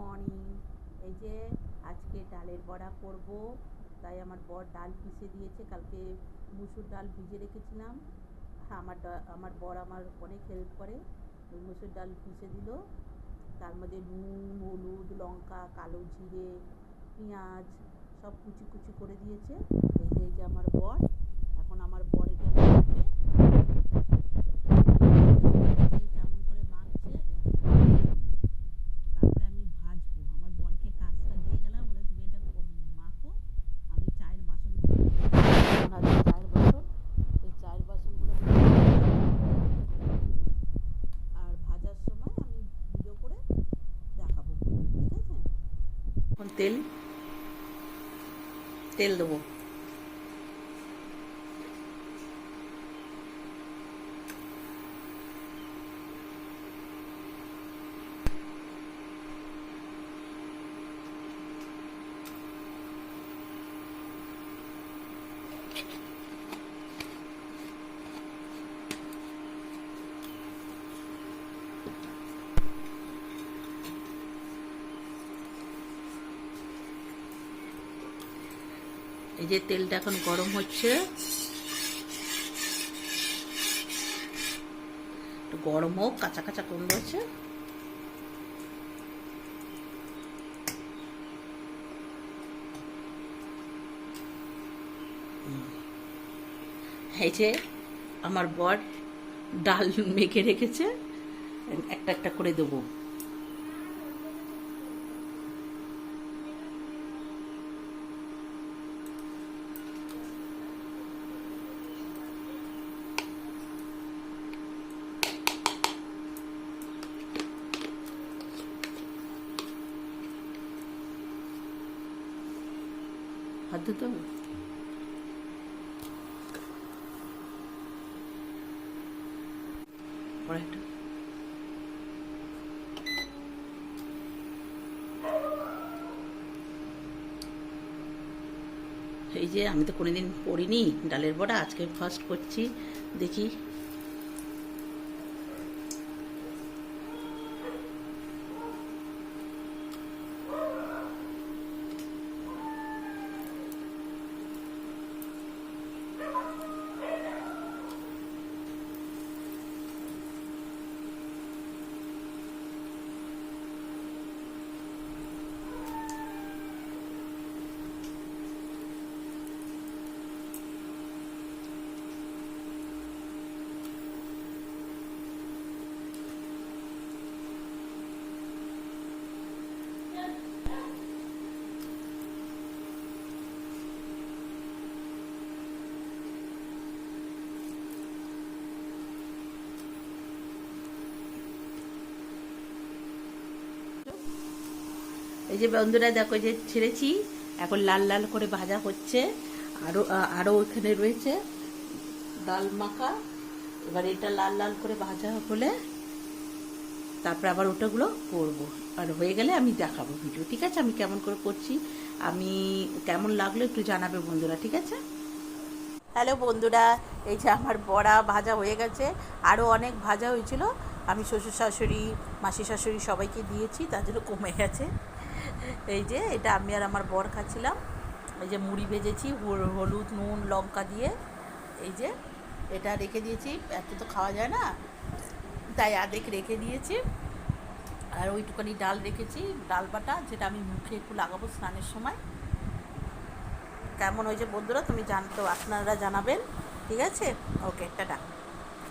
Morning. এই যে আজকে ডালের বড়া করব, তাই আমার বর ডাল পিষে দিয়েছে। কালকে মুসুর ডাল ভিজে রেখেছিলাম। আমার বর আমার অনেক হেল্প করে। ওই মুসুর ডাল পিষে দিল, তার মধ্যে নুন, হলুদ, লঙ্কা, কালো জিরে, পেঁয়াজ সব কুচি কুচি করে দিয়েছে। এই যে আমার বর, এখন আমার বর এটা মাখবে। কেমন করে মাখছে, তারপরে আমি ভাজবো। আমার বরকে কাজটা দিয়ে গেলাম, বলে তুমি এটা মাখো, আমি চায়ের বাসনগুলো চায়ের বাসন, এই চায়ের বাসনগুলো আর ভাজার সময় আমি ভিডিও করে দেখাবো, ঠিক আছে? এখন তেল দেবো। এই যে তেলটা এখন গরম হচ্ছে, গরম হোক, কাঁচা কাঁচা গন্ধ আছে। এই যে আমার বর ডাল মেখে রেখেছে, একটা একটা করে দেবো। হাত ধুতে হবে। কড়াইটা এই যে আমি তো কোনোদিন করিনি ডালের বড়া, আজকে ফার্স্ট করছি, দেখি। এই যে বন্ধুরা দেখো, যে ছেড়েছি, এখন লাল লাল করে ভাজা হচ্ছে। আরও ওখানে রয়েছে ডাল মাখা। এবার এটা লাল লাল করে ভাজা হলে তারপরে আবার ওটাগুলো করবো, আর হয়ে গেলে আমি দেখাবো ভিডিও, ঠিক আছে? আমি কেমন করে করছি, আমি কেমন লাগলো একটু জানাবে বন্ধুরা, ঠিক আছে? হ্যালো বন্ধুরা, এই যে আমার বড়া ভাজা হয়ে গেছে। আরও অনেক ভাজা হয়েছিল, আমি শ্বশুর শাশুড়ি, মাসি শাশুড়ি সবাইকে দিয়েছি, তার জন্য কমে গেছে। এই যে এটা আমি আর আমার বর খাচ্ছিলাম। এই যে মুড়ি ভেজেছি হলুদ, নুন, লঙ্কা দিয়ে। এই যে এটা রেখে দিয়েছি, এত তো খাওয়া যায় না, তাই আধেক রেখে দিয়েছি। আর ওইটুখানি ডাল রেখেছি, ডাল বাটা, যেটা আমি মুখে একটু লাগাবো স্নানের সময়। কেমন হয়েছে বন্ধুরা তুমি আপনারা জানাবেন, ঠিক আছে? ওকে, টাটা।